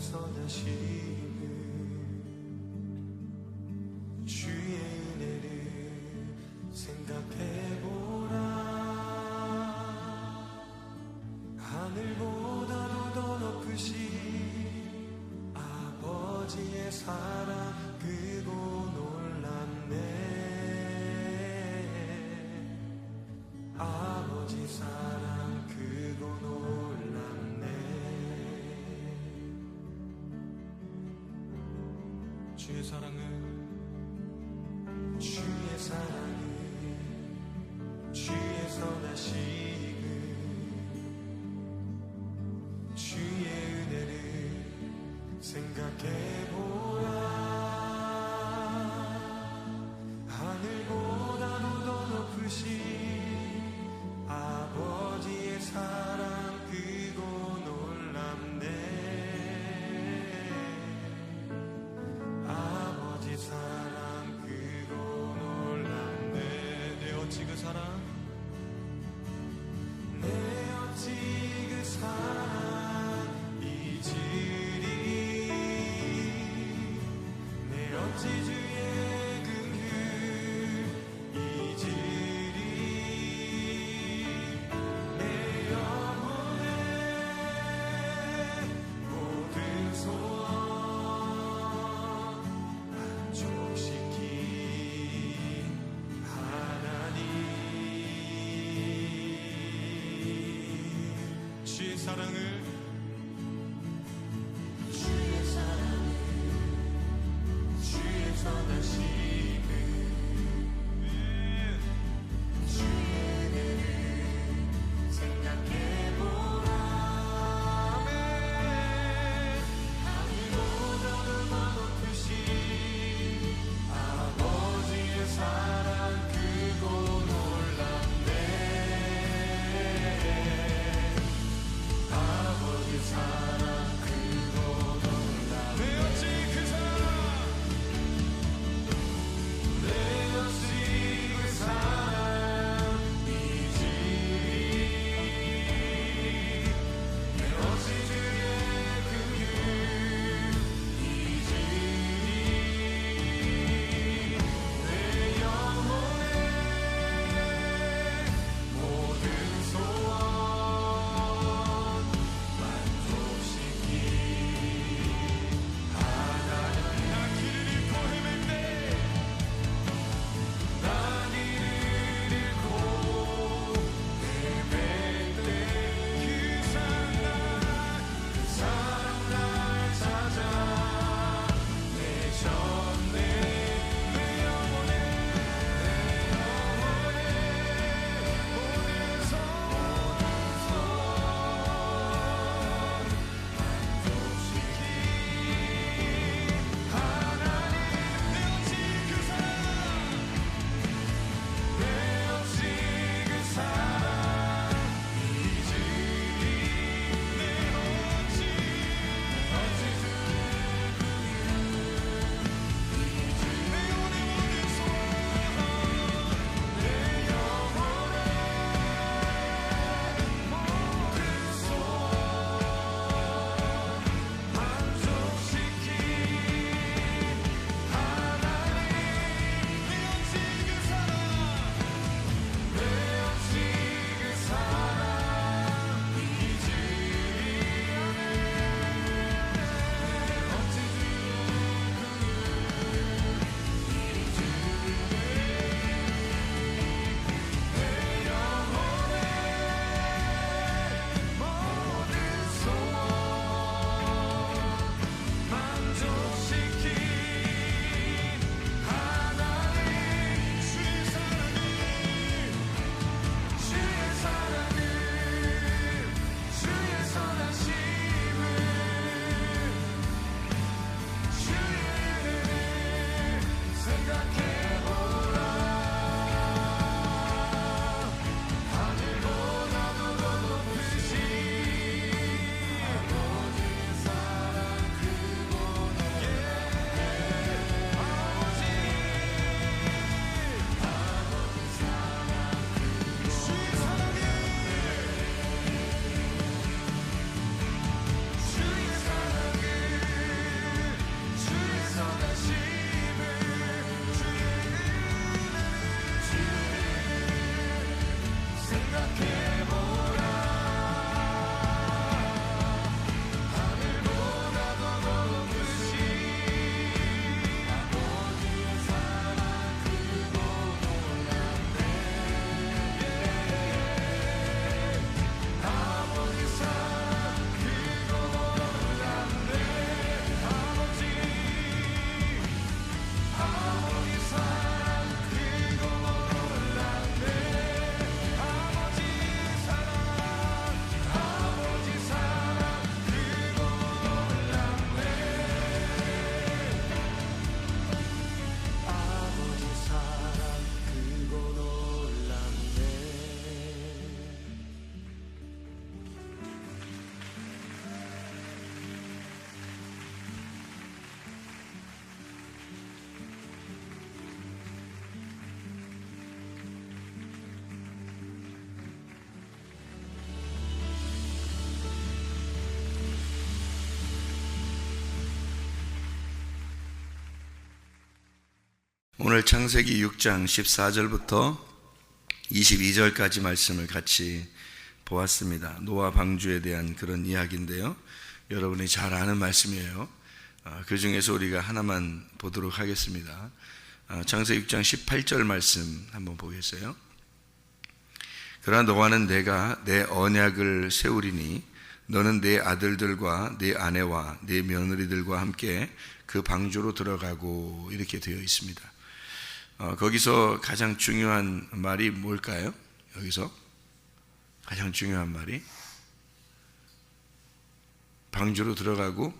선하심을 주의 은혜를 생각해보라. 하늘보다도 더 높으신 아버지의 사랑 크고 놀랍네. 아버지 사랑 크고 놀랍네. 주의 사랑은 주의 선하심을 주의 은혜를 생각해보라. 하늘보다도 더 높으신 아버지의 사랑 크고 놀랍네. 아버지 사랑 크고 놀랍네. 내 어찌 그 사랑, 내 어찌 그 사랑 잊으리. 내 어찌 주의 긍휼 잊으리. 내 영혼의 모든 소원 만족시킨 하나님. 주의 사랑을 주의 선하심을 주의 은혜를 생각해보라. 하늘보다도 더 높으신 아버지의 사랑 크고 놀랍네. 아버지 오늘 창세기 6장 14절부터 22절까지 말씀을 같이 보았습니다. 노아 방주에 대한 그런 이야기인데요. 여러분이 잘 아는 말씀이에요. 그 중에서 우리가 하나만 보도록 하겠습니다. 창세기 6장 18절 말씀 한번 보겠어요. 그러나 노아는 내가 내 언약을 세우리니 너는 내 아들들과 내 아내와 내 며느리들과 함께 그 방주로 들어가고, 이렇게 되어 있습니다. 거기서 가장 중요한 말이 뭘까요? 여기서 가장 중요한 말이 방주로 들어가고,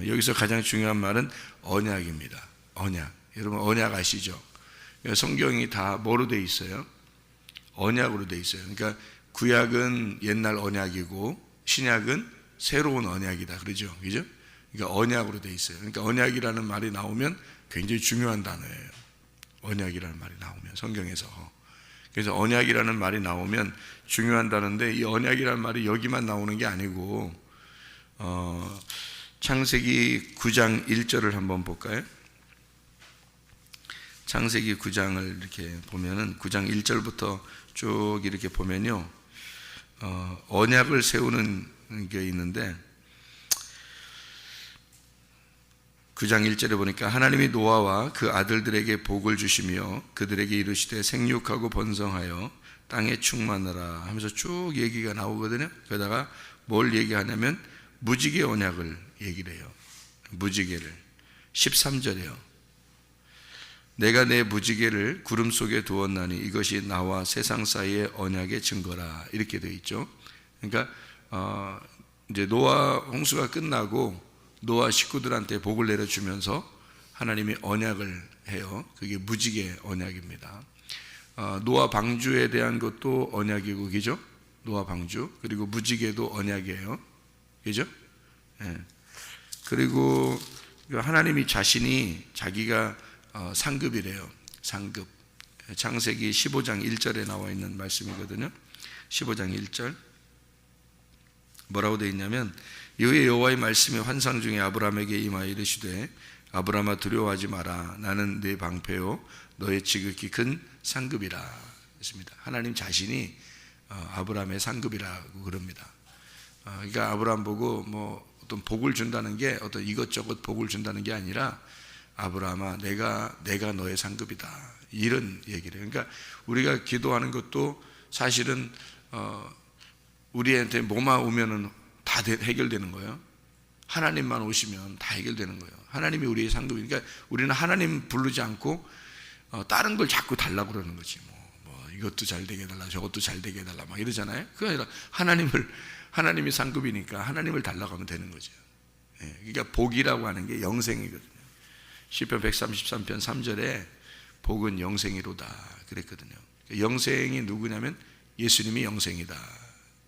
여기서 가장 중요한 말은 언약입니다. 언약. 여러분 언약 아시죠? 성경이 다 뭐로 되어 있어요? 언약으로 되어 있어요. 그러니까 구약은 옛날 언약이고 신약은 새로운 언약이다, 그러죠? 그죠? 그러니까 언약으로 되어 있어요. 그러니까 언약이라는 말이 나오면 굉장히 중요한 단어예요. 언약이라는 말이 나오면 성경에서. 그래서 언약이라는 말이 나오면 중요한 단어인데, 이 언약이라는 말이 여기만 나오는 게 아니고 창세기 9장 1절을 한번 볼까요? 창세기 9장을 이렇게 보면은 9장 1절부터 쭉 이렇게 보면요, 언약을 세우는 게 있는데 9장 1절에 보니까 하나님이 노아와 그 아들들에게 복을 주시며 그들에게 이르시되 생육하고 번성하여 땅에 충만하라 하면서 쭉 얘기가 나오거든요. 그러다가 뭘 얘기하냐면 무지개 언약을 얘기를 해요. 무지개를 13절에요. 내가 내 무지개를 구름 속에 두었나니 이것이 나와 세상 사이의 언약의 증거라, 이렇게 되어 있죠. 그러니까 이제 노아 홍수가 끝나고 노아 식구들한테 복을 내려주면서 하나님이 언약을 해요. 그게 무지개 언약입니다. 노아 방주에 대한 것도 언약이고, 그죠? 노아 방주. 그리고 무지개도 언약이에요. 그죠? 예. 그리고 하나님이 자신이 자기가 상급이래요. 상급. 창세기 15장 1절에 나와 있는 말씀이거든요. 15장 1절 뭐라고 되어 있냐면, 이후에 여호와의 말씀이 환상 중에 아브라함에게 임하여 이르시되 아브라함아 두려워하지 마라. 나는 네 방패요 너의 지극히 큰 상급이라 했습니다. 하나님 자신이 아브라함의 상급이라고 그럽니다. 그러니까 아브라함 보고 뭐 어떤 복을 준다는 게 어떤 이것저것 복을 준다는 게 아니라, 아브라함아 내가 너의 상급이다, 이런 얘기를 해요. 그러니까 우리가 기도하는 것도 사실은 우리한테 뭐만 오면은 다 해결되는 거예요. 하나님만 오시면 다 해결되는 거예요. 하나님이 우리의 상급이니까, 그러니까 우리는 하나님 부르지 않고 다른 걸 자꾸 달라고 그러는 거지. 뭐 이것도 잘 되게 해달라, 저것도 잘 되게 해달라 막 이러잖아요. 그게 아니라 하나님이 상급이니까 하나님을 달라고 하면 되는 거죠. 그러니까 복이라고 하는 게 영생이거든요. 시편 133편 3절에 복은 영생이로다 그랬거든요. 영생이 누구냐면 예수님이 영생이다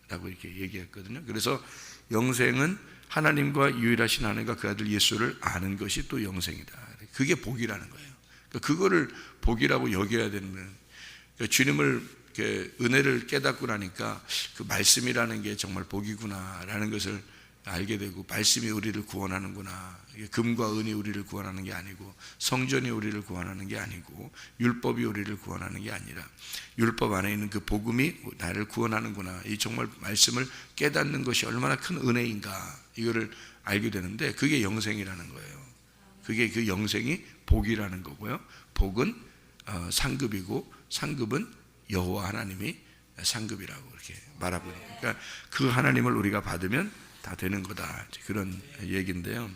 라고 이렇게 얘기했거든요. 그래서 영생은 하나님과 유일하신 하나님과 그 아들 예수를 아는 것이 또 영생이다. 그게 복이라는 거예요. 그거를 복이라고 여겨야 되는 거예요. 주님을 은혜를 깨닫고 나니까 그 말씀이라는 게 정말 복이구나라는 것을 알게 되고, 말씀이 우리를 구원하는구나, 금과 은이 우리를 구원하는 게 아니고 성전이 우리를 구원하는 게 아니고 율법이 우리를 구원하는 게 아니라 율법 안에 있는 그 복음이 나를 구원하는구나, 이 정말 말씀을 깨닫는 것이 얼마나 큰 은혜인가, 이거를 알게 되는데 그게 영생이라는 거예요. 그게 그 영생이 복이라는 거고요. 복은 상급이고 상급은 여호와 하나님이 상급이라고 이렇게 말하고, 그러니까 그 하나님을 우리가 받으면 다 되는 거다, 그런 얘기인데요.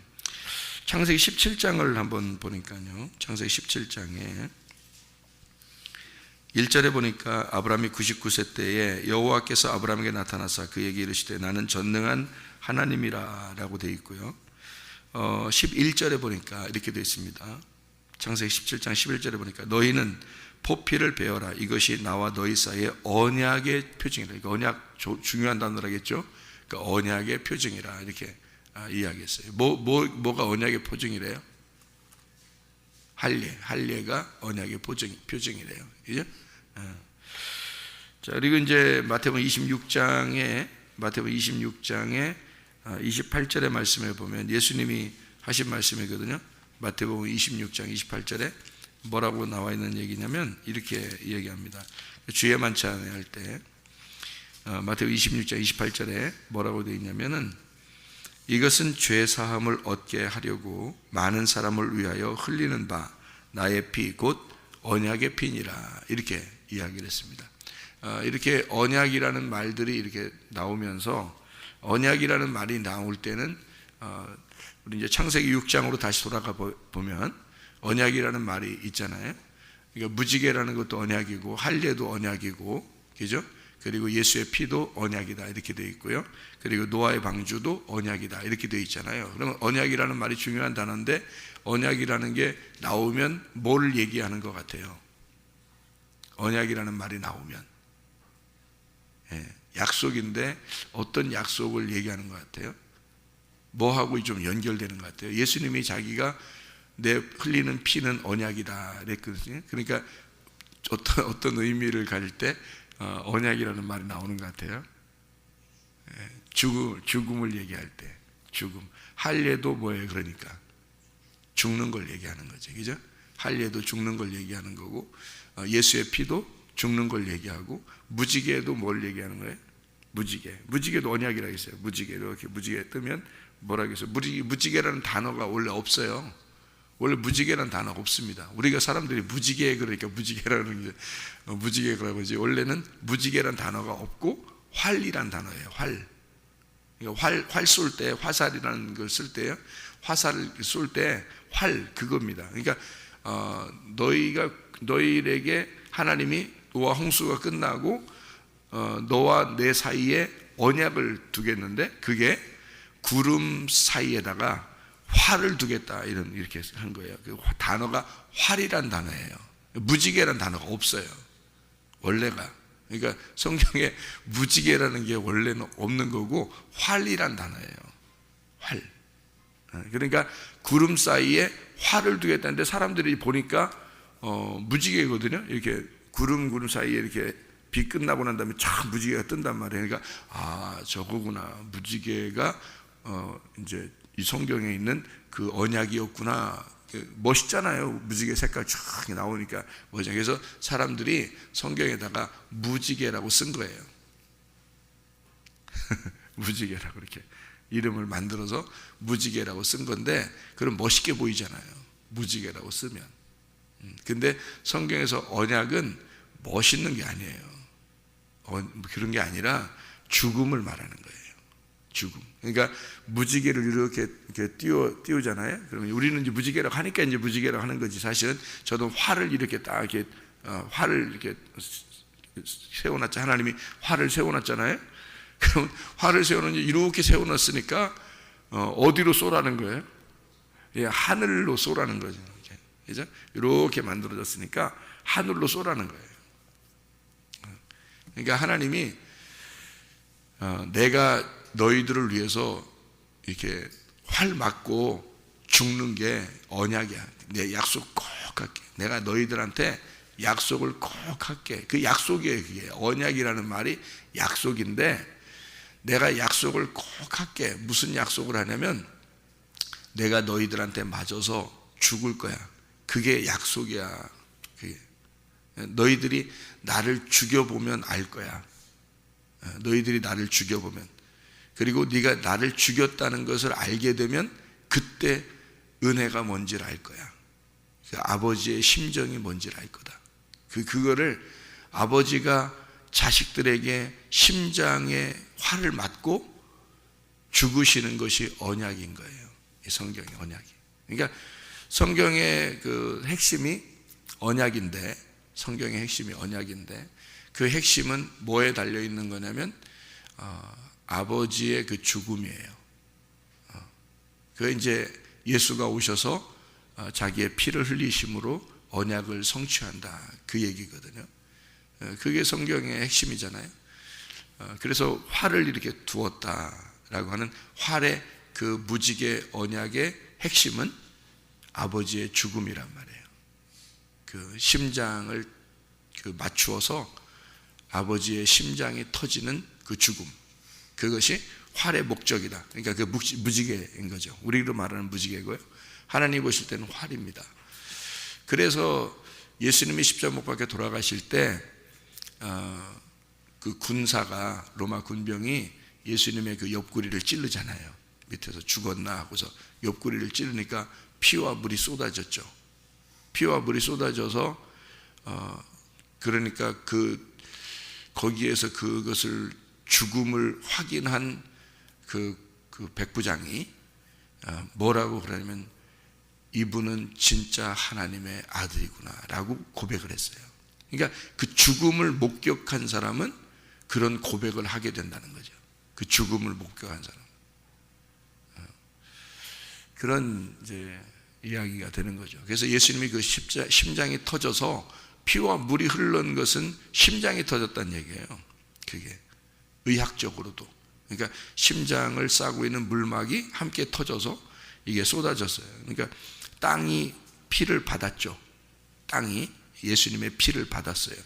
창세기 17장을 한번 보니까요, 창세기 17장에 1절에 보니까 아브라함이 99세 때에 여호와께서 아브라함에게 나타나사 그에게 이르시되 나는 전능한 하나님이라 라고 되어 있고요. 11절에 보니까 이렇게 되어 있습니다. 창세기 17장 11절에 보니까 너희는 포피를 베어라. 이것이 나와 너희 사이의 언약의 표징이라. 그러니까 언약 중요한 단어라겠죠. 그러니까 언약의 표징이라 이렇게 이야기했어요. 뭐가 언약의 표징이래요? 할례가 언약의 표징이래요. 그죠? 자, 그리고 이제 마태복음 26장에 28절의 말씀에 보면 예수님이 하신 말씀이거든요. 마태복음 26장 28절에 뭐라고 나와 있는 얘기냐면 이렇게 얘기합니다. 주의 만찬에 할 때 마태복음 26장 28절에 뭐라고 되어 있냐면은 이것은 죄 사함을 얻게 하려고 많은 사람을 위하여 흘리는 바 나의 피 곧 언약의 피니라 이렇게 이야기를 했습니다. 이렇게 언약이라는 말들이 이렇게 나오면서 언약이라는 말이 나올 때는 우리 이제 창세기 6장으로 다시 돌아가 보면 언약이라는 말이 있잖아요. 그러니까 무지개라는 것도 언약이고 할례도 언약이고, 그죠? 그리고 예수의 피도 언약이다 이렇게 되어 있고요. 그리고 노아의 방주도 언약이다 이렇게 되어 있잖아요. 그러면 언약이라는 말이 중요한 단어인데 언약이라는 게 나오면 뭘 얘기하는 것 같아요? 언약이라는 말이 나오면 약속인데 어떤 약속을 얘기하는 것 같아요? 뭐하고 좀 연결되는 것 같아요? 예수님이 자기가 내 흘리는 피는 언약이다 그랬거든요. 그러니까 어떤 의미를 가질 때 언약이라는 말이 나오는 것 같아요. 죽음을 얘기할 때 죽음. 할례도 뭐예요? 그러니까 죽는 걸 얘기하는 거죠. 그죠? 할례도 죽는 걸 얘기하는 거고, 예수의 피도 죽는 걸 얘기하고, 무지개도 뭘 얘기하는 거예요? 무지개도 언약이라고 했어요. 이렇게 무지개 뜨면 뭐라고 했어요? 무지개라는 단어가 원래 없어요. 원래 무지개라는 단어가 없습니다. 우리가 사람들이 무지개 그러니까 무지개라는 게 무지개라고 하지, 원래는 무지개라는 단어가 없고 활이란 단어예요. 활 쏠 때 화살이라는 걸 쓸 때요. 화살을 쏠 때 활 그겁니다. 그러니까 너희에게 하나님이 노아 홍수가 끝나고 너와 내 사이에 언약을 두겠는데 그게 구름 사이에다가 활을 두겠다 이렇게 한 거예요. 그 단어가 활이란 단어예요. 무지개란 단어가 없어요. 원래가. 그러니까 성경에 무지개라는 게 원래는 없는 거고 활이란 단어예요. 활. 그러니까 구름 사이에 활을 두겠다는데 사람들이 보니까 무지개거든요. 이렇게 구름 사이에 이렇게 비 끝나고 난 다음에 쫙 무지개가 뜬단 말이에요. 그러니까 저거구나. 무지개가 이제 이 성경에 있는 그 언약이었구나. 멋있잖아요. 무지개 색깔 쫙 나오니까 뭐죠? 그래서 사람들이 성경에다가 무지개라고 쓴 거예요. 무지개라고 이렇게 이름을 만들어서 무지개라고 쓴 건데, 그럼 멋있게 보이잖아요. 무지개라고 쓰면. 근데 성경에서 언약은 멋있는 게 아니에요. 그런 게 아니라 죽음을 말하는 거예요. 죽음. 그러니까 무지개를 이렇게 띄우잖아요. 그러면 우리는 이제 무지개라고 하니까 이제 무지개라고 하는 거지. 사실은 저도 활을 이렇게 딱 이렇게 활을 이렇게 세워놨죠. 하나님이 활을 세워놨잖아요. 그럼 활을 세워놓은 이렇게 세워놨으니까 어디로 쏘라는 거예요? 예, 하늘로 쏘라는 거죠. 그죠? 이렇게 만들어졌으니까 하늘로 쏘라는 거예요. 그러니까 하나님이 내가 너희들을 위해서 이렇게 활 맞고 죽는 게 언약이야. 내 약속 꼭 할게. 내가 너희들한테 약속을 꼭 할게. 그 약속이에요. 그게 언약이라는 말이 약속인데, 내가 약속을 꼭 할게. 무슨 약속을 하냐면 내가 너희들한테 맞아서 죽을 거야. 그게 약속이야. 그게. 너희들이 나를 죽여보면 알 거야. 너희들이 나를 죽여보면, 그리고 네가 나를 죽였다는 것을 알게 되면 그때 은혜가 뭔지를 알 거야. 그 아버지의 심정이 뭔지를 알 거다. 그거를 아버지가 자식들에게 심장에 활을 맞고 죽으시는 것이 언약인 거예요. 이 성경의 언약이. 그러니까 성경의 그 핵심이 언약인데, 성경의 핵심이 언약인데, 그 핵심은 뭐에 달려 있는 거냐면 아버지의 그 죽음이에요. 그 이제 예수가 오셔서 자기의 피를 흘리심으로 언약을 성취한다, 그 얘기거든요. 그게 성경의 핵심이잖아요. 그래서 활을 이렇게 두었다라고 하는 활의 그 무지개 언약의 핵심은 아버지의 죽음이란 말이에요. 그 심장을 맞추어서 아버지의 심장이 터지는 그 죽음, 그것이 활의 목적이다. 그러니까 그 무지개인 거죠. 우리로 말하는 무지개고요. 하나님 보실 때는 활입니다. 그래서 예수님이 십자가 못 박혀 돌아가실 때 그 군사가, 로마 군병이 예수님의 그 옆구리를 찌르잖아요. 밑에서 죽었나 하고서 옆구리를 찌르니까 피와 물이 쏟아졌죠. 피와 물이 쏟아져서 그러니까 거기에서 그것을 죽음을 확인한 그 백부장이 뭐라고 그러냐면 이분은 진짜 하나님의 아들이구나 라고 고백을 했어요. 그러니까 그 죽음을 목격한 사람은 그런 고백을 하게 된다는 거죠. 그 죽음을 목격한 사람. 그런 이제 이야기가 되는 거죠. 그래서 예수님이 그 심장이 터져서 피와 물이 흐르는 것은 심장이 터졌다는 얘기예요. 그게 의학적으로도. 그러니까 심장을 싸고 있는 물막이 함께 터져서 이게 쏟아졌어요. 그러니까 땅이 피를 받았죠. 땅이 예수님의 피를 받았어요.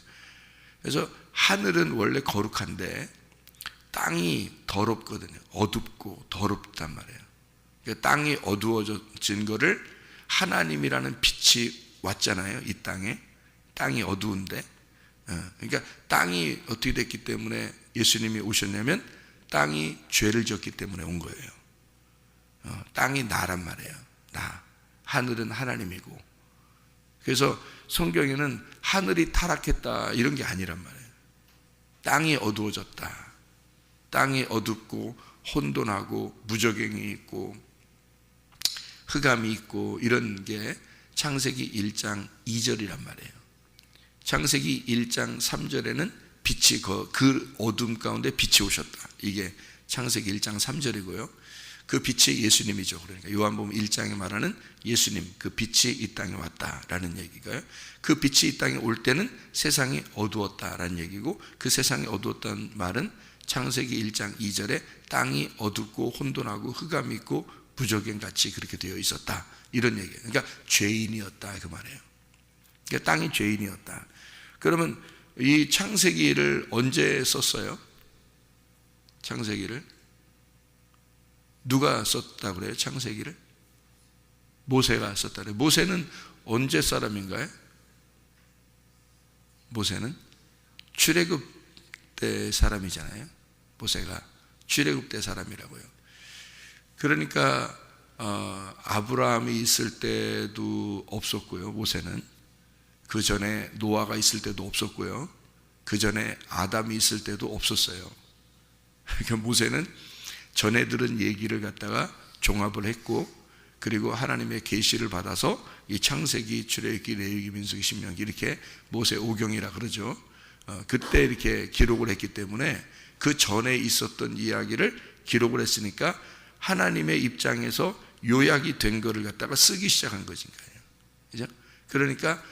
그래서 하늘은 원래 거룩한데 땅이 더럽거든요. 어둡고 더럽단 말이에요. 그러니까 땅이 어두워진 거를 하나님이라는 빛이 왔잖아요. 이 땅이 어두운데, 그러니까 땅이 어떻게 됐기 때문에 예수님이 오셨냐면 땅이 죄를 졌기 때문에 온 거예요. 땅이 나란 말이에요. 나. 하늘은 하나님이고. 그래서 성경에는 하늘이 타락했다 이런 게 아니란 말이에요. 땅이 어두워졌다. 땅이 어둡고 혼돈하고 무저갱이 있고 흑암이 있고 이런 게 창세기 1장 2절이란 말이에요. 창세기 1장 3절에는 빛이 그 어둠 가운데 빛이 오셨다. 이게 창세기 1장 3절이고요. 그 빛이 예수님이죠. 그러니까 요한복음 1장에 말하는 예수님, 그 빛이 이 땅에 왔다라는 얘기가요. 그 빛이 이 땅에 올 때는 세상이 어두웠다라는 얘기고, 그 세상이 어두웠다는 말은 창세기 1장 2절에 땅이 어둡고 혼돈하고 흑암이 있고 부조갱같이 그렇게 되어 있었다 이런 얘기예요. 그러니까 죄인이었다 그 말이에요. 그러니까 땅이 죄인이었다. 그러면 이 창세기를 언제 썼어요? 창세기를 누가 썼다고 그래요? 창세기를 모세가 썼다 그래요. 모세는 언제 사람인가요? 모세는 출애굽 때 사람이잖아요. 모세가 출애굽 때 사람이라고요. 그러니까 아브라함이 있을 때도 없었고요. 모세는 그 전에 노아가 있을 때도 없었고요. 그 전에 아담이 있을 때도 없었어요. 그러니까 모세는 전에 들은 얘기를 갖다가 종합을 했고, 그리고 하나님의 계시를 받아서 이 창세기, 출애굽기, 레위기, 민수기, 신명기 이렇게 모세 오경이라 그러죠. 그때 이렇게 기록을 했기 때문에 그 전에 있었던 이야기를 기록을 했으니까 하나님의 입장에서 요약이 된 거를 갖다가 쓰기 시작한 것인 거예요. 그죠? 그러니까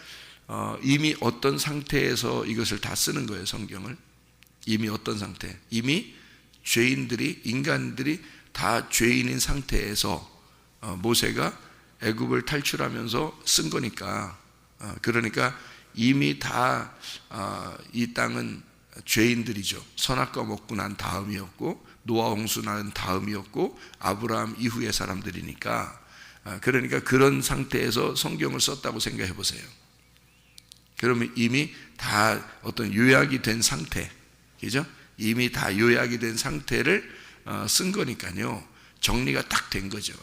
이미 어떤 상태에서 이것을 다 쓰는 거예요. 성경을 이미 어떤 상태, 이미 죄인들이, 인간들이 다 죄인인 상태에서 모세가 애굽을 탈출하면서 쓴 거니까, 그러니까 이미 다 이 땅은 죄인들이죠. 선악과 먹고 난 다음이었고 노아 홍수 난 다음이었고 아브라함 이후의 사람들이니까, 그러니까 그런 상태에서 성경을 썼다고 생각해 보세요. 그러면 이미 다 어떤 요약이 된 상태, 그죠? 이미 다 요약이 된 상태를 쓴 거니까요. 정리가 딱 된 거죠.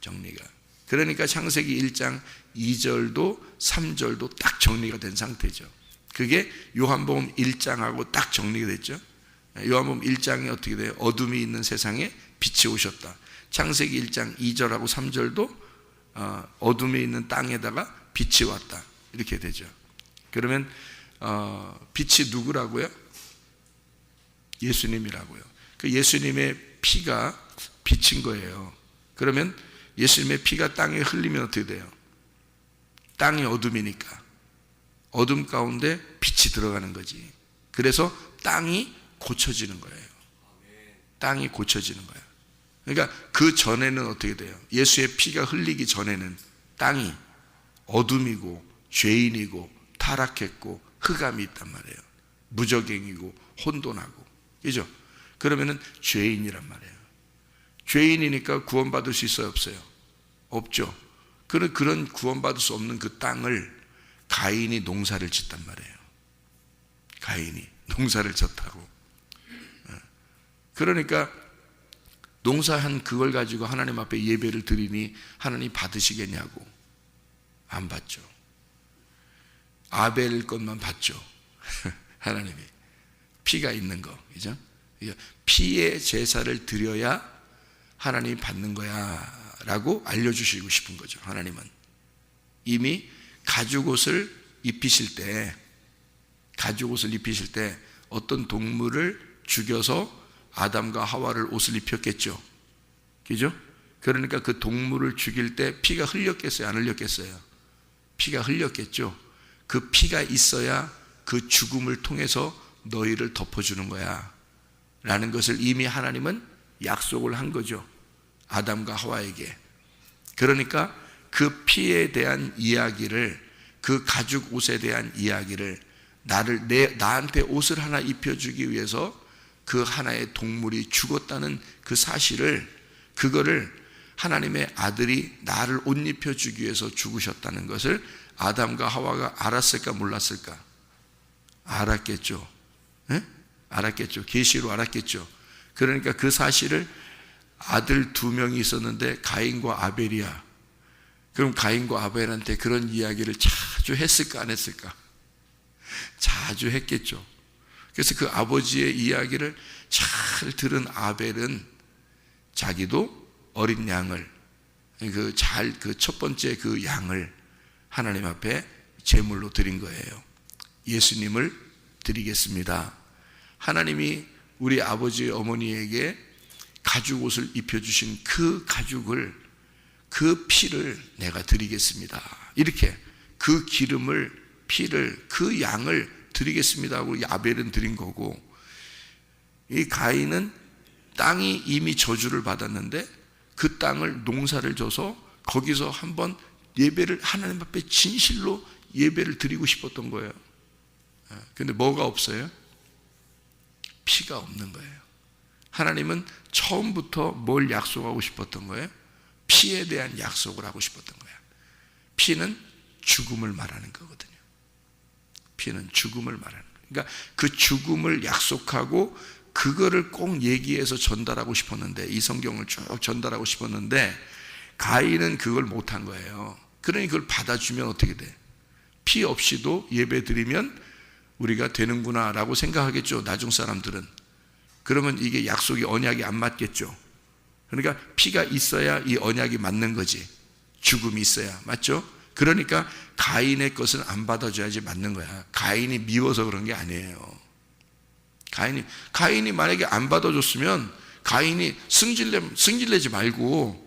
정리가. 그러니까 창세기 1장 2절도 3절도 딱 정리가 된 상태죠. 그게 요한복음 1장하고 딱 정리가 됐죠. 요한복음 1장이 어떻게 돼요? 어둠이 있는 세상에 빛이 오셨다. 창세기 1장 2절하고 3절도 어둠이 있는 땅에다가 빛이 왔다. 이렇게 되죠. 그러면 빛이 누구라고요? 예수님이라고요. 그 예수님의 피가 빛인 거예요. 그러면 예수님의 피가 땅에 흘리면 어떻게 돼요? 땅이 어둠이니까 어둠 가운데 빛이 들어가는 거지. 그래서 땅이 고쳐지는 거예요. 땅이 고쳐지는 거예요. 그러니까 그 전에는 어떻게 돼요? 예수의 피가 흘리기 전에는 땅이 어둠이고 죄인이고 타락했고 흑암이 있단 말이에요. 무저갱이고 혼돈하고, 그죠? 그러면은 죄인이란 말이에요. 죄인이니까 구원받을 수 있어요, 없어요? 없죠. 그런 구원받을 수 없는 그 땅을 가인이 농사를 짓단 말이에요. 가인이 농사를 졌다고. 그러니까 농사한 그걸 가지고 하나님 앞에 예배를 드리니 하나님 받으시겠냐고. 안 받죠. 아벨 것만 받죠. 하나님이 피가 있는 거, 그죠? 피의 제사를 드려야 하나님이 받는 거야 라고 알려주시고 싶은 거죠. 하나님은 이미 가죽옷을 입히실 때 어떤 동물을 죽여서 아담과 하와를 옷을 입혔겠죠. 그죠? 그러니까 그 동물을 죽일 때 피가 흘렸겠어요? 안 흘렸겠어요? 피가 흘렸겠죠. 그 피가 있어야 그 죽음을 통해서 너희를 덮어주는 거야 라는 것을 이미 하나님은 약속을 한 거죠. 아담과 하와에게. 그러니까 그 피에 대한 이야기를, 그 가죽 옷에 대한 이야기를, 나한테 옷을 하나 입혀주기 위해서 그 하나의 동물이 죽었다는 그 사실을, 그거를 하나님의 아들이 나를 옷 입혀주기 위해서 죽으셨다는 것을 아담과 하와가 알았을까 몰랐을까? 알았겠죠. 네? 알았겠죠. 계시로 알았겠죠. 그러니까 그 사실을 아들 2명이 있었는데 가인과 아벨이야. 그럼 가인과 아벨한테 그런 이야기를 자주 했을까 안 했을까? 자주 했겠죠. 그래서 그 아버지의 이야기를 잘 들은 아벨은 자기도 어린 양을, 그 첫 번째 그 양을 하나님 앞에 제물로 드린 거예요. 예수님을 드리겠습니다. 하나님이 우리 아버지 어머니에게 가죽 옷을 입혀주신 그 가죽을, 그 피를 내가 드리겠습니다. 이렇게 그 기름을, 피를, 그 양을 드리겠습니다 하고 아벨은 드린 거고, 이 가인은 땅이 이미 저주를 받았는데 그 땅을 농사를 져서 거기서 한번 예배를, 하나님 앞에 진실로 예배를 드리고 싶었던 거예요. 근데 뭐가 없어요? 피가 없는 거예요. 하나님은 처음부터 뭘 약속하고 싶었던 거예요? 피에 대한 약속을 하고 싶었던 거예요. 피는 죽음을 말하는 거거든요. 피는 죽음을 말하는 거예요. 그러니까 그 죽음을 약속하고 그거를 꼭 얘기해서 전달하고 싶었는데, 이 성경을 쭉 전달하고 싶었는데 가인은 그걸 못한 거예요. 그러니 그걸 받아주면 어떻게 돼? 피 없이도 예배 드리면 우리가 되는구나 라고 생각하겠죠, 나중 사람들은. 그러면 이게 약속이, 언약이 안 맞겠죠. 그러니까 피가 있어야 이 언약이 맞는 거지. 죽음이 있어야. 맞죠? 그러니까 가인의 것은 안 받아줘야지 맞는 거야. 가인이 미워서 그런 게 아니에요. 가인이 만약에 안 받아줬으면 가인이 승질내지 말고,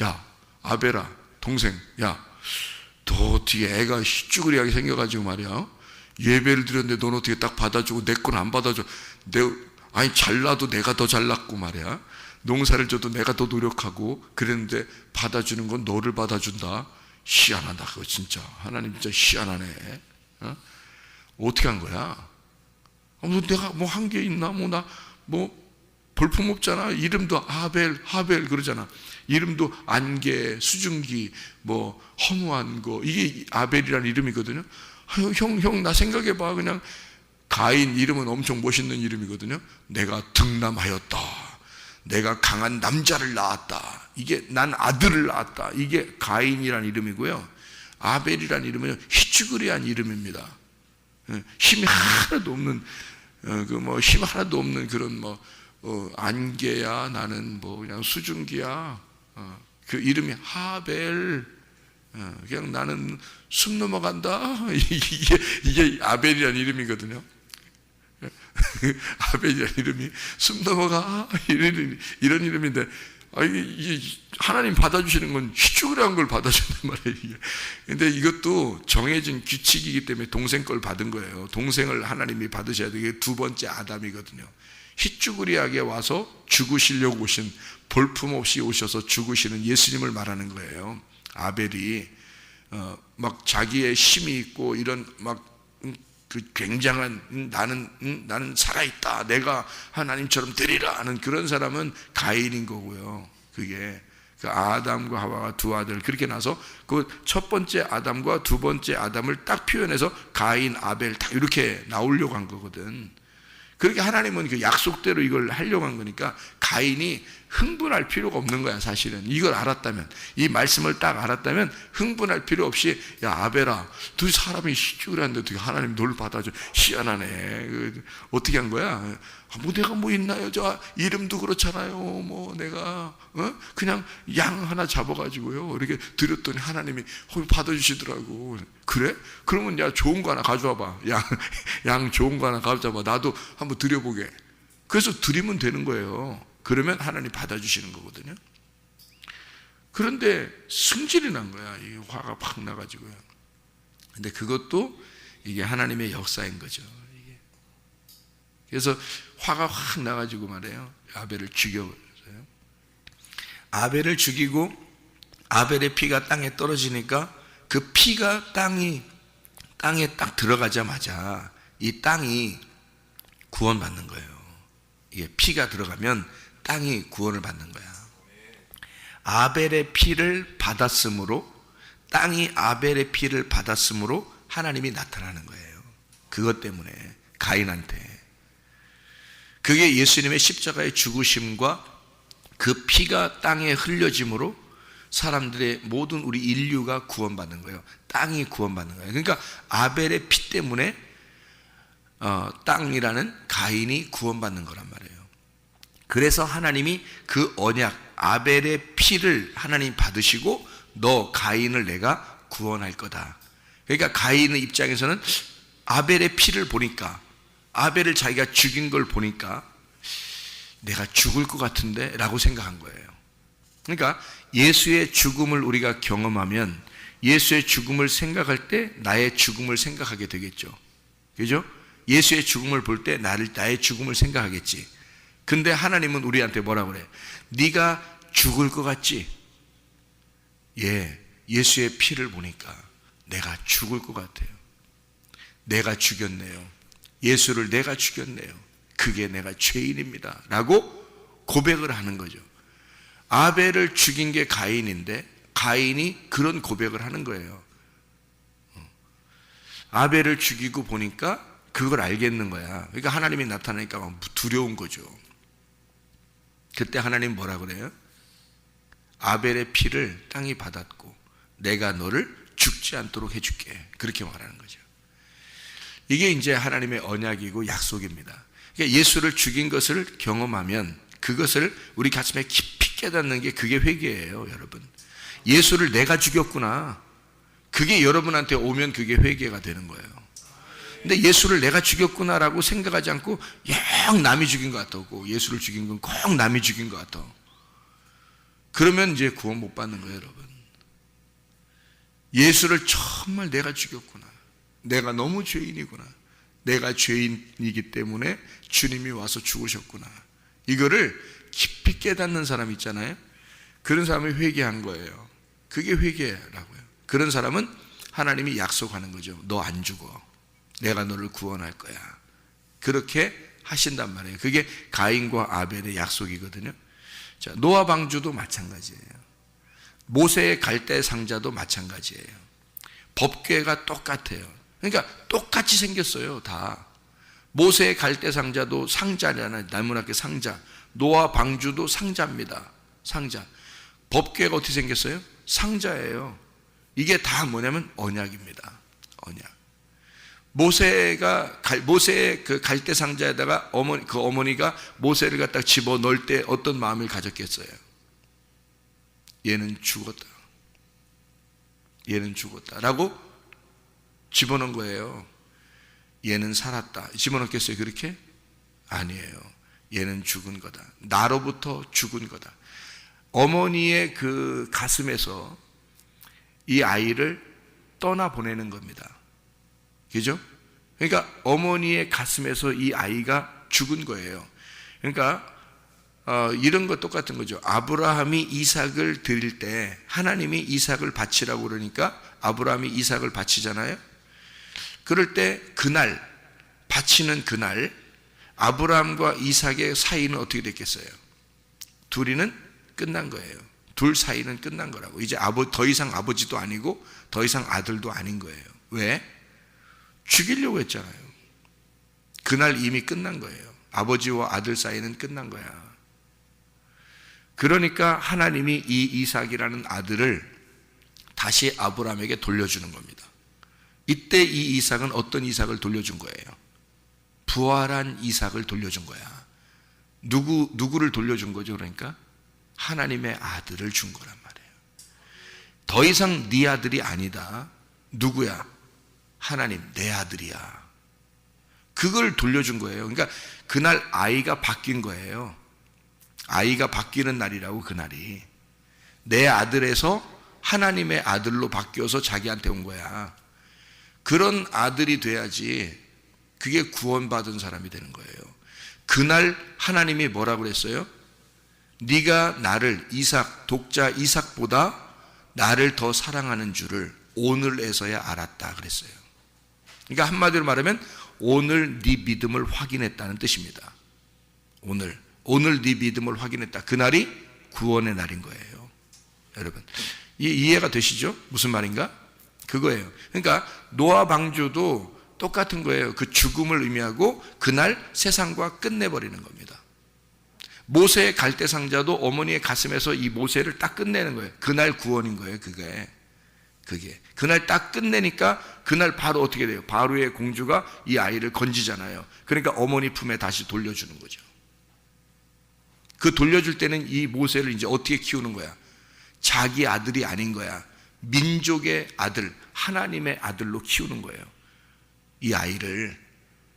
야 아벨아 동생, 야 너 뒤에 애가 쭈그리하게 생겨가지고 말이야, 예배를 드렸는데 넌 어떻게 딱 받아주고 내 건 안 받아줘? 아니 잘나도 내가 더 잘났고 말이야, 농사를 져도 내가 더 노력하고 그랬는데 받아주는 건 너를 받아준다. 희한하다 그거 진짜. 하나님 진짜 희한하네. 어떻게 한 거야? 내가 뭐 한 게 있나? 나 볼품 없잖아. 이름도 하벨 그러잖아. 이름도 안개, 수증기, 허무한 거, 이게 아벨이라는 이름이거든요. 형 나 생각해봐. 그냥 가인 이름은 엄청 멋있는 이름이거든요. 내가 등남하였다, 내가 강한 남자를 낳았다, 이게 난 아들을 낳았다, 이게 가인이라는 이름이고요. 아벨이라는 이름은 희쭈그리한 이름입니다. 힘이 하나도 없는, 힘 하나도 없는 그런 안개야, 나는 그냥 수증기야. 그 이름이 하벨. 그냥 나는 숨 넘어간다. 이게 아벨이라는 이름이거든요. 아벨이라는 이름이 숨 넘어가. 이런 이름인데, 이게 하나님 받아주시는 건 희죽으려한 걸 받아준단 말이에요. 근데 이것도 정해진 규칙이기 때문에 동생 걸 받은 거예요. 동생을 하나님이 받으셔야 돼요. 이게 두 번째 아담이거든요. 희쭈그리하게 와서 죽으시려고 오신, 볼품 없이 오셔서 죽으시는 예수님을 말하는 거예요. 아벨이 자기의 힘이 있고 이런 그 굉장한 나는 살아있다, 내가 하나님처럼 되리라 하는 그런 사람은 가인인 거고요. 그게 그 아담과 하와가 두 아들 그렇게 나서 그 첫 번째 아담과 두 번째 아담을 딱 표현해서 가인, 아벨 딱 이렇게 나오려고 한 거거든. 그렇게 하나님은 그 약속대로 이걸 하려고 한 거니까 가인이 흥분할 필요가 없는 거야. 사실은 이걸 알았다면, 이 말씀을 딱 알았다면 흥분할 필요 없이, 야 아벨아, 두 사람이 시집을 하는데 어떻게 하나님 너를 받아줘? 희한하네. 어떻게 한 거야? 뭐 내가 뭐 있나요? 저 이름도 그렇잖아요. 뭐 내가 그냥 양 하나 잡아가지고요 이렇게 드렸더니 하나님이 받아주시더라고. 그래? 그러면 야 좋은 거 하나 가져와봐. 양 좋은 거 하나 가져와봐. 나도 한번 드려보게. 그래서 드리면 되는 거예요. 그러면 하나님 받아주시는 거거든요. 그런데 승질이 난 거야. 이 화가 팍 나가지고요. 근데 그것도 이게 하나님의 역사인 거죠. 그래서 화가 확 나가지고 말이에요. 아벨을 죽여버렸어요. 아벨을 죽이고 아벨의 피가 땅에 떨어지니까 그 피가 땅에 딱 들어가자마자 이 땅이 구원받는 거예요. 이게 피가 들어가면 땅이 구원을 받는 거야. 아벨의 피를 받았으므로, 땅이 아벨의 피를 받았으므로 하나님이 나타나는 거예요. 그것 때문에 가인한테. 그게 예수님의 십자가의 죽으심과 그 피가 땅에 흘려짐으로 사람들의 모든 우리 인류가 구원받는 거예요. 땅이 구원받는 거예요. 그러니까 아벨의 피 때문에 땅이라는 가인이 구원받는 거란 말이에요. 그래서 하나님이 그 언약 아벨의 피를 하나님 받으시고 너 가인을 내가 구원할 거다. 그러니까 가인의 입장에서는 아벨의 피를 보니까, 아벨을 자기가 죽인 걸 보니까 내가 죽을 것 같은데 라고 생각한 거예요. 그러니까 예수의 죽음을 우리가 경험하면 예수의 죽음을 생각할 때 나의 죽음을 생각하게 되겠죠. 그죠? 예수의 죽음을 볼 때 나의 죽음을 생각하겠지. 근데 하나님은 우리한테 뭐라고 그래? 네가 죽을 것 같지? 예, 예수의 피를 보니까 내가 죽을 것 같아요. 내가 죽였네요. 예수를 내가 죽였네요. 그게 내가 죄인입니다 라고 고백을 하는 거죠. 아벨을 죽인 게 가인인데 가인이 그런 고백을 하는 거예요. 아벨을 죽이고 보니까 그걸 알겠는 거야. 그러니까 하나님이 나타나니까 막 두려운 거죠. 그때 하나님 뭐라 그래요? 아벨의 피를 땅이 받았고 내가 너를 죽지 않도록 해줄게. 그렇게 말하는 거죠. 이게 이제 하나님의 언약이고 약속입니다. 그러니까 예수를 죽인 것을 경험하면 그것을 우리 가슴에 깊이 깨닫는 게 그게 회개예요, 여러분. 예수를 내가 죽였구나. 그게 여러분한테 오면 그게 회개가 되는 거예요. 근데 예수를 내가 죽였구나라고 생각하지 않고 영 남이 죽인 것 같고 예수를 죽인 건 꼭 남이 죽인 것 같아. 그러면 이제 구원 못 받는 거예요, 여러분. 예수를 정말 내가 죽였구나. 내가 너무 죄인이구나. 내가 죄인이기 때문에 주님이 와서 죽으셨구나. 이거를 깊이 깨닫는 사람 있잖아요. 그런 사람이 회개한 거예요. 그게 회개라고요. 그런 사람은 하나님이 약속하는 거죠. 너 안 죽어. 내가 너를 구원할 거야. 그렇게 하신단 말이에요. 그게 가인과 아벨의 약속이거든요. 자, 노아 방주도 마찬가지예요. 모세의 갈대 상자도 마찬가지예요. 법궤가 똑같아요. 그러니까 똑같이 생겼어요, 다. 모세의 갈대 상자도 상자잖아요. 나무나무 상자. 노아 방주도 상자입니다. 상자. 법궤가 어떻게 생겼어요? 상자예요. 이게 다 뭐냐면 언약입니다. 언약. 모세의 그 갈대 상자에다가 그 어머니가 모세를 갖다 집어 넣을 때 어떤 마음을 가졌겠어요? 얘는 죽었다. 얘는 죽었다라고 집어넣은 거예요. 얘는 살았다. 집어넣겠어요, 그렇게? 아니에요. 얘는 죽은 거다. 나로부터 죽은 거다. 어머니의 그 가슴에서 이 아이를 떠나보내는 겁니다. 그죠? 그러니까 어머니의 가슴에서 이 아이가 죽은 거예요. 그러니까 이런 거 똑같은 거죠. 아브라함이 이삭을 드릴 때 하나님이 이삭을 바치라고 그러니까 아브라함이 이삭을 바치잖아요. 그럴 때 그날 바치는 그날 아브라함과 이삭의 사이는 어떻게 됐겠어요? 둘이는 끝난 거예요. 둘 사이는 끝난 거라고. 이제 더 이상 아버지도 아니고 더 이상 아들도 아닌 거예요. 왜? 죽이려고 했잖아요. 그날 이미 끝난 거예요. 아버지와 아들 사이는 끝난 거야. 그러니까 하나님이 이 이삭이라는 아들을 다시 아브라함에게 돌려주는 겁니다. 이때 이 이삭은 어떤 이삭을 돌려준 거예요? 부활한 이삭을 돌려준 거야. 누구를 돌려준 거죠? 그러니까 하나님의 아들을 준 거란 말이에요. 더 이상 네 아들이 아니다. 누구야? 하나님, 내 아들이야. 그걸 돌려준 거예요. 그러니까 그날 아이가 바뀐 거예요. 아이가 바뀌는 날이라고, 그날이. 내 아들에서 하나님의 아들로 바뀌어서 자기한테 온 거야. 그런 아들이 돼야지 그게 구원받은 사람이 되는 거예요. 그날 하나님이 뭐라고 그랬어요? 네가 나를 독자 이삭보다 나를 더 사랑하는 줄을 오늘에서야 알았다 그랬어요. 그러니까 한마디로 말하면 오늘 네 믿음을 확인했다는 뜻입니다. 오늘 네 믿음을 확인했다. 그날이 구원의 날인 거예요. 여러분 이해가 되시죠? 무슨 말인가? 그거예요. 그러니까 노아 방주도 똑같은 거예요. 그 죽음을 의미하고 그날 세상과 끝내버리는 겁니다. 모세의 갈대상자도 어머니의 가슴에서 이 모세를 딱 끝내는 거예요. 그날 구원인 거예요. 그게 그날 딱 끝내니까 그날 바로 어떻게 돼요? 바로의 공주가 이 아이를 건지잖아요. 그러니까 어머니 품에 다시 돌려주는 거죠. 그 돌려줄 때는 이 모세를 이제 어떻게 키우는 거야? 자기 아들이 아닌 거야. 민족의 아들, 하나님의 아들로 키우는 거예요. 이 아이를.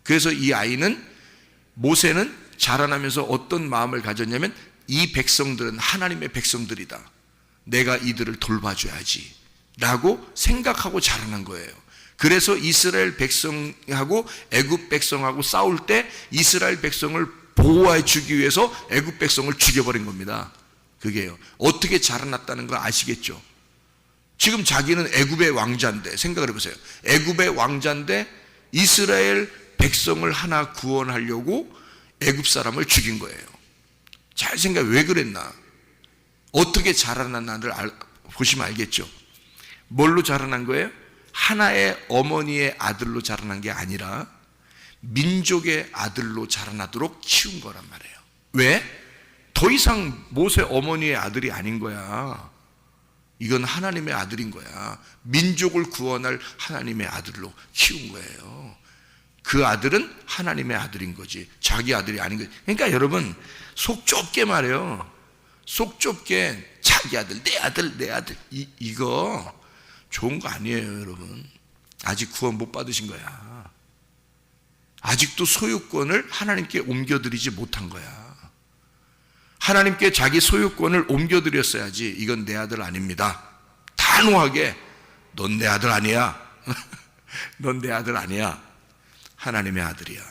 그래서 이 아이는, 모세는 자라나면서 어떤 마음을 가졌냐면 이 백성들은 하나님의 백성들이다. 내가 이들을 돌봐줘야지 라고 생각하고 자라난 거예요. 그래서 이스라엘 백성하고 애굽 백성하고 싸울 때 이스라엘 백성을 보호해 주기 위해서 애굽 백성을 죽여버린 겁니다. 그게요. 어떻게 자라났다는 거 아시겠죠? 지금 자기는 애굽의 왕자인데, 생각을 해보세요. 애굽의 왕자인데 이스라엘 백성을 하나 구원하려고 애굽 사람을 죽인 거예요. 잘 생각해. 왜 그랬나? 어떻게 자라났나를 보시면 알겠죠. 뭘로 자라난 거예요? 하나의 어머니의 아들로 자라난 게 아니라 민족의 아들로 자라나도록 키운 거란 말이에요. 왜? 더 이상 모세 어머니의 아들이 아닌 거야. 이건 하나님의 아들인 거야. 민족을 구원할 하나님의 아들로 키운 거예요. 그 아들은 하나님의 아들인 거지, 자기 아들이 아닌 거지. 그러니까 여러분, 속 좁게 말해요. 속 좁게 자기 아들, 내 아들, 내 아들, 이거 좋은 거 아니에요. 여러분, 아직 구원 못 받으신 거야. 아직도 소유권을 하나님께 옮겨드리지 못한 거야. 하나님께 자기 소유권을 옮겨드렸어야지. 이건 내 아들 아닙니다. 단호하게 넌 내 아들 아니야. 넌 내 아들 아니야. 하나님의 아들이야.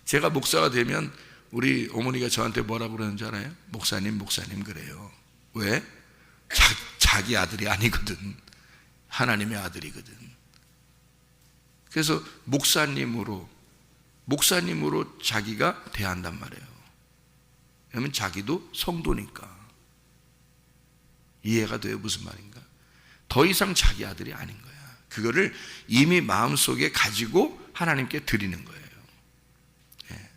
제가 목사가 되면 우리 어머니가 저한테 뭐라고 그러는지 알아요? 목사님 그래요. 왜? 자기 아들이 아니거든. 하나님의 아들이거든. 그래서 목사님으로 자기가 대한단 말이에요. 왜냐하면 자기도 성도니까. 이해가 돼요? 무슨 말인가? 더 이상 자기 아들이 아닌 거야. 그거를 이미 마음속에 가지고 하나님께 드리는 거예요. 예.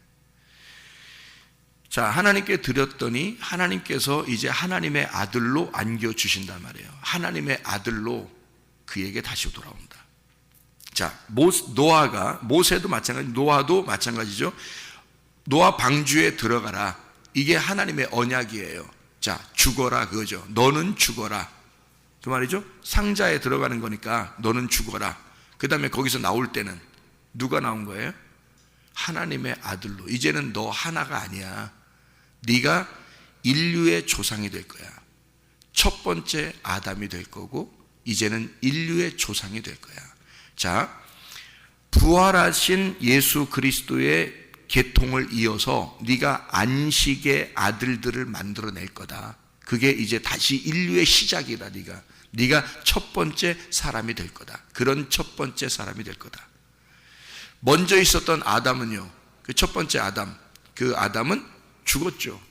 자, 하나님께 드렸더니 하나님께서 이제 하나님의 아들로 안겨주신단 말이에요. 하나님의 아들로 그에게 다시 돌아온다. 자, 모세도 마찬가지, 노아도 마찬가지죠. 노아 방주에 들어가라. 이게 하나님의 언약이에요. 자, 죽어라 그거죠. 너는 죽어라. 그 말이죠. 상자에 들어가는 거니까 너는 죽어라. 그 다음에 거기서 나올 때는 누가 나온 거예요? 하나님의 아들로. 이제는 너 하나가 아니야. 네가 인류의 조상이 될 거야. 첫 번째 아담이 될 거고 이제는 인류의 조상이 될 거야. 자, 부활하신 예수 그리스도의 계통을 이어서 네가 안식의 아들들을 만들어낼 거다. 그게 이제 다시 인류의 시작이다. 네가 첫 번째 사람이 될 거다. 그런 첫 번째 사람이 될 거다. 먼저 있었던 아담은요, 그 첫 번째 아담, 그 아담은 죽었죠.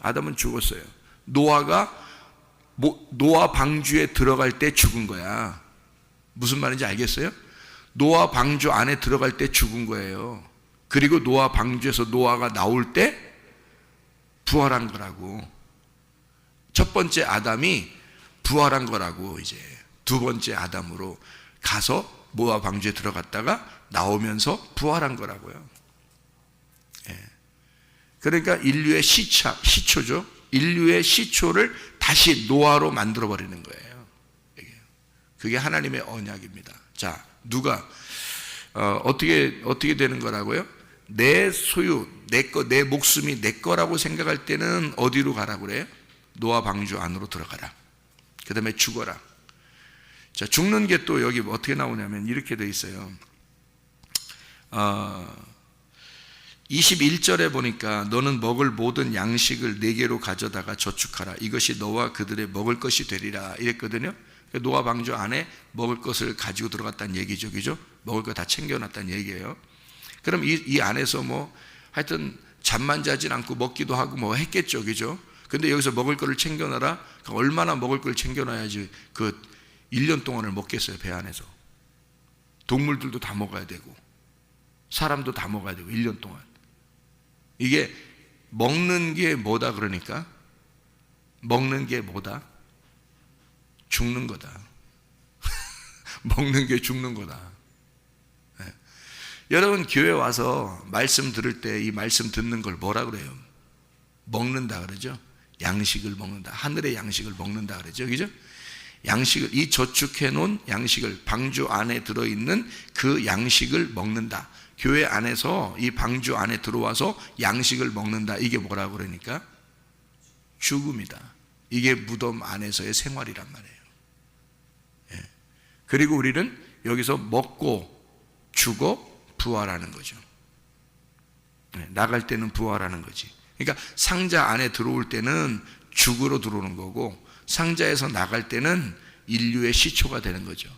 아담은 죽었어요. 노아 방주에 들어갈 때 죽은 거야. 무슨 말인지 알겠어요? 노아 방주 안에 들어갈 때 죽은 거예요. 그리고 노아 방주에서 노아가 나올 때 부활한 거라고. 첫 번째 아담이 부활한 거라고. 이제 두 번째 아담으로 가서 노아 방주에 들어갔다가 나오면서 부활한 거라고요. 예. 그러니까 인류의 시초죠. 인류의 시초를 다시 노아로 만들어 버리는 거예요. 그게 하나님의 언약입니다. 자, 누가 어떻게 되는 거라고요? 내 소유, 내 목숨이 내 거라고 생각할 때는 어디로 가라고 그래요? 노아 방주 안으로 들어가라. 그 다음에 죽어라. 자, 죽는 게 또 여기 어떻게 나오냐면 이렇게 돼 있어요. 21절에 보니까 너는 먹을 모든 양식을 네게로 가져다가 저축하라. 이것이 너와 그들의 먹을 것이 되리라 이랬거든요. 노아 방주 안에 먹을 것을 가지고 들어갔다는 얘기죠. 그죠? 먹을 거 다 챙겨놨다는 얘기예요. 그럼 이 안에서 뭐 하여튼 잠만 자진 않고 먹기도 하고 뭐 했겠죠. 그죠? 근데 여기서 먹을 거를 챙겨놔라. 얼마나 먹을 걸 챙겨놔야지 그 1년 동안을 먹겠어요. 배 안에서. 동물들도 다 먹어야 되고 사람도 다 먹어야 되고 1년 동안. 이게 먹는 게 뭐다 그러니까? 먹는 게 뭐다? 죽는 거다. 먹는 게 죽는 거다. 네. 여러분 교회 와서 말씀 들을 때 이 말씀 듣는 걸 뭐라 그래요? 먹는다 그러죠? 양식을 먹는다. 하늘의 양식을 먹는다 그러죠. 그죠? 양식을, 이 저축해 놓은 양식을, 방주 안에 들어있는 그 양식을 먹는다. 교회 안에서 이 방주 안에 들어와서 양식을 먹는다. 이게 뭐라고 그러니까? 죽음이다. 이게 무덤 안에서의 생활이란 말이에요. 예. 그리고 우리는 여기서 먹고 죽어 부활하는 거죠. 예. 나갈 때는 부활하는 거지. 그러니까 상자 안에 들어올 때는 죽으로 들어오는 거고 상자에서 나갈 때는 인류의 시초가 되는 거죠.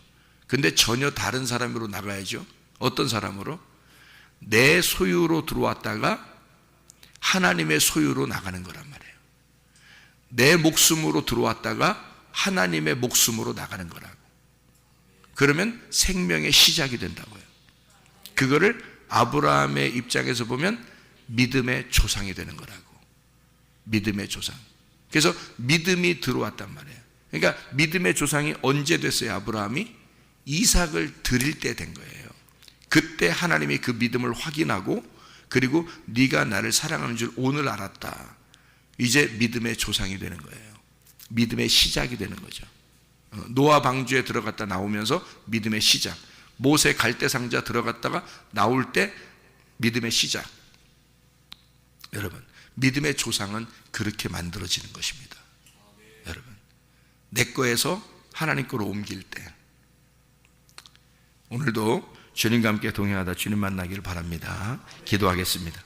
근데 전혀 다른 사람으로 나가야죠. 어떤 사람으로? 내 소유로 들어왔다가 하나님의 소유로 나가는 거란 말이에요. 내 목숨으로 들어왔다가 하나님의 목숨으로 나가는 거라고. 그러면 생명의 시작이 된다고요. 그거를 아브라함의 입장에서 보면 믿음의 조상이 되는 거라고. 믿음의 조상. 그래서 믿음이 들어왔단 말이에요. 그러니까 믿음의 조상이 언제 됐어요? 아브라함이 이삭을 드릴 때 된 거예요. 그때 하나님이 그 믿음을 확인하고 그리고 네가 나를 사랑하는 줄 오늘 알았다. 이제 믿음의 조상이 되는 거예요. 믿음의 시작이 되는 거죠. 노아 방주에 들어갔다 나오면서 믿음의 시작. 모세 갈대상자 들어갔다가 나올 때 믿음의 시작. 여러분, 믿음의 조상은 그렇게 만들어지는 것입니다. 여러분, 내 거에서 하나님 거로 옮길 때. 오늘도 주님과 함께 동행하다 주님 만나기를 바랍니다. 기도하겠습니다.